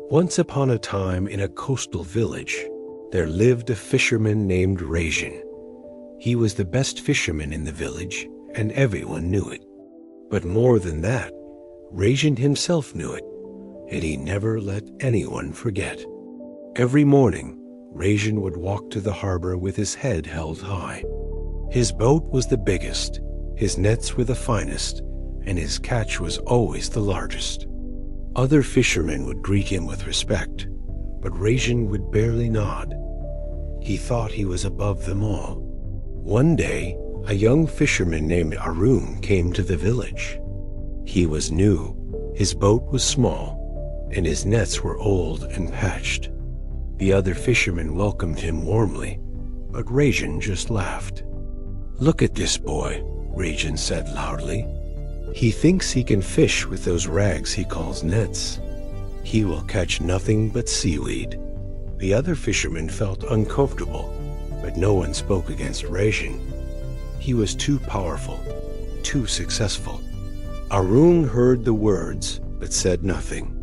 Once upon a time in a coastal village, there lived a fisherman named Rajan. He was the best fisherman in the village, and everyone knew it. But more than that, Rajan himself knew it, and he never let anyone forget. Every morning, Rajan would walk to the harbor with his head held high. His boat was the biggest, his nets were the finest, and his catch was always the largest. Other fishermen would greet him with respect, but Rajan would barely nod. He thought he was above them all. One day, a young fisherman named Arun came to the village. He was new, his boat was small, and his nets were old and patched. The other fishermen welcomed him warmly, but Rajan just laughed. "Look at this boy," Rajan said loudly. "He thinks he can fish with those rags he calls nets. He will catch nothing but seaweed." The other fishermen felt uncomfortable, but no one spoke against Rajan. He was too powerful, too successful. Arun heard the words, but said nothing.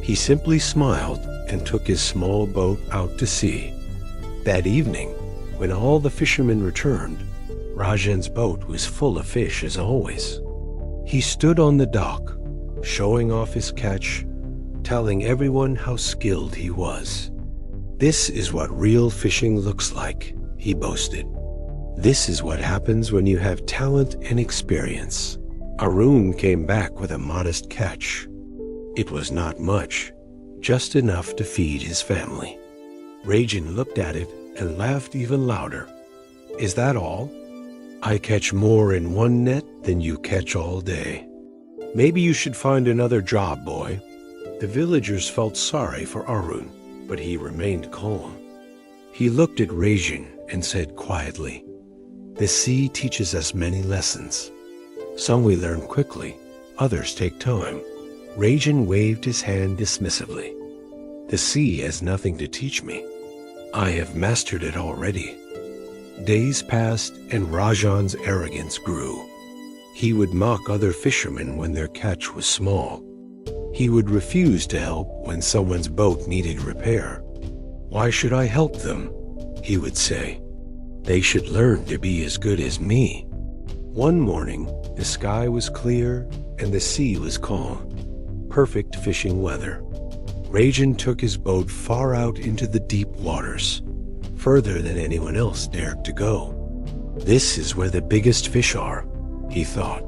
He simply smiled and took his small boat out to sea. That evening, when all the fishermen returned, Rajan's boat was full of fish as always. He stood on the dock, showing off his catch, telling everyone how skilled he was. "This is what real fishing looks like," he boasted. "This is what happens when you have talent and experience." Arun came back with a modest catch. It was not much, just enough to feed his family. Rajan looked at it and laughed even louder. "Is that all? I catch more in one net than you catch all day. Maybe you should find another job, boy." The villagers felt sorry for Arun, but he remained calm. He looked at Rajan and said quietly, "The sea teaches us many lessons. Some we learn quickly, others take time." Rajan waved his hand dismissively. "The sea has nothing to teach me. I have mastered it already." Days passed and Rajan's arrogance grew. He would mock other fishermen when their catch was small. He would refuse to help when someone's boat needed repair. "Why should I help them?" he would say. "They should learn to be as good as me." One morning, the sky was clear and the sea was calm. Perfect fishing weather. Rajan took his boat far out into the deep waters, further than anyone else dared to go. "This is where the biggest fish are," he thought,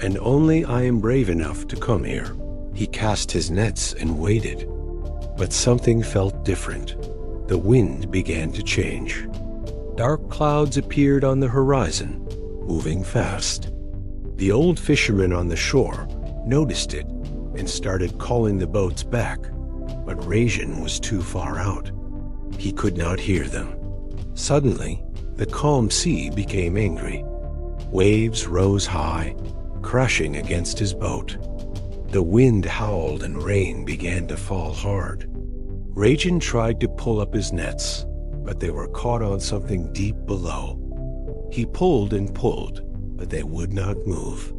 "and only I am brave enough to come here." He cast his nets and waited, but something felt different. The wind began to change. Dark clouds appeared on the horizon, moving fast. The old fisherman on the shore noticed it and started calling the boats back, but Rajan was too far out. He could not hear them. Suddenly, the calm sea became angry. Waves rose high, crashing against his boat. The wind howled and rain began to fall hard. Rajan tried to pull up his nets, but they were caught on something deep below. He pulled and pulled, but they would not move.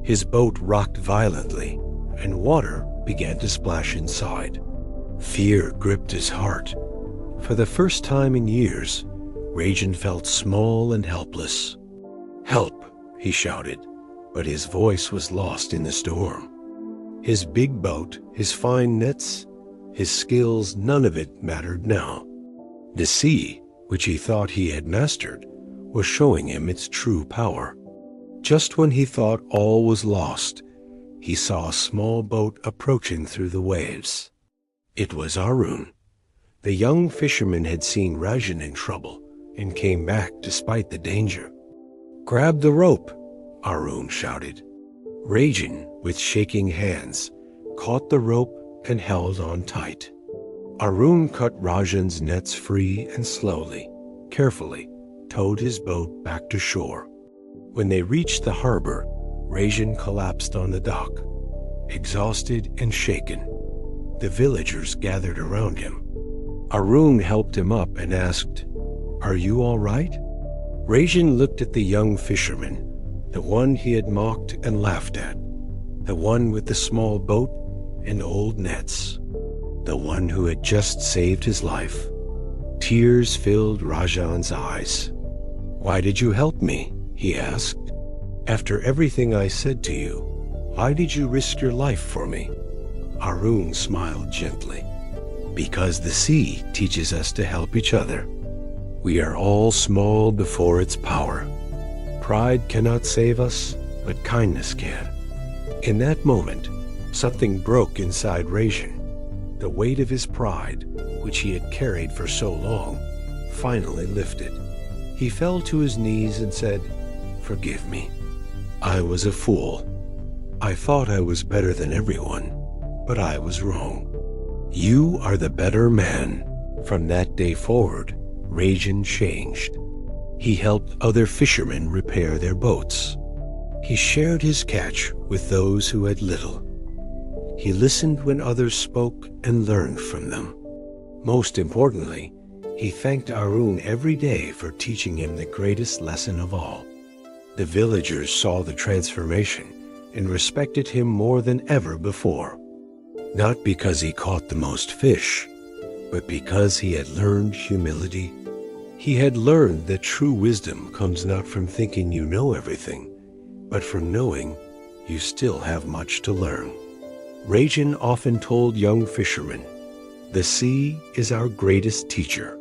His boat rocked violently, and water began to splash inside. Fear gripped his heart. For the first time in years, Rajan felt small and helpless. "Help!" he shouted, but his voice was lost in the storm. His big boat, his fine nets, his skills, none of it mattered now. The sea, which he thought he had mastered, was showing him its true power. Just when he thought all was lost, he saw a small boat approaching through the waves. It was Arun. The young fisherman had seen Rajan in trouble and came back despite the danger. "Grab the rope," Arun shouted. Rajan, with shaking hands, caught the rope and held on tight. Arun cut Rajan's nets free and slowly, carefully, towed his boat back to shore. When they reached the harbor, Rajan collapsed on the dock, exhausted and shaken. The villagers gathered around him. Arun helped him up and asked, "Are you all right?" Rajan looked at the young fisherman, the one he had mocked and laughed at, the one with the small boat and old nets. the one who had just saved his life. Tears filled Rajan's eyes. "Why did you help me?" he asked. "After everything I said to you, why did you risk your life for me?" Arun smiled gently. "Because the sea teaches us to help each other. We are all small before its power. Pride cannot save us, but kindness can." In that moment, something broke inside Rajan. The weight of his pride, which he had carried for so long, finally lifted. He fell to his knees and said, "Forgive me. I was a fool. I thought I was better than everyone, but I was wrong. You are the better man." From that day forward, Rajan changed. He helped other fishermen repair their boats. He shared his catch with those who had little. He listened when others spoke and learned from them. Most importantly, he thanked Arun every day for teaching him the greatest lesson of all. The villagers saw the transformation and respected him more than ever before. Not because he caught the most fish, but because he had learned humility. He had learned that true wisdom comes not from thinking you know everything, but from knowing you still have much to learn. Rajan often told young fishermen, "The sea is our greatest teacher.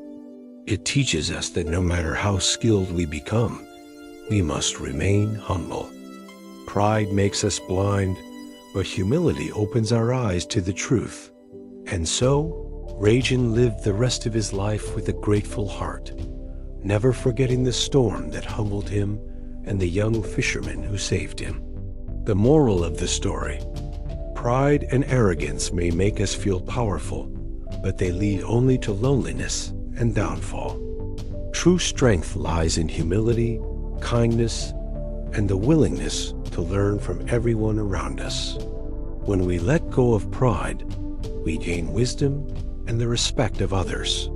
It teaches us that no matter how skilled we become, we must remain humble. Pride makes us blind, but humility opens our eyes to the truth." And so, Rajan lived the rest of his life with a grateful heart, never forgetting the storm that humbled him and the young fisherman who saved him. The moral of the story: pride and arrogance may make us feel powerful, but they lead only to loneliness and downfall. True strength lies in humility, kindness, and the willingness to learn from everyone around us. When we let go of pride, we gain wisdom and the respect of others.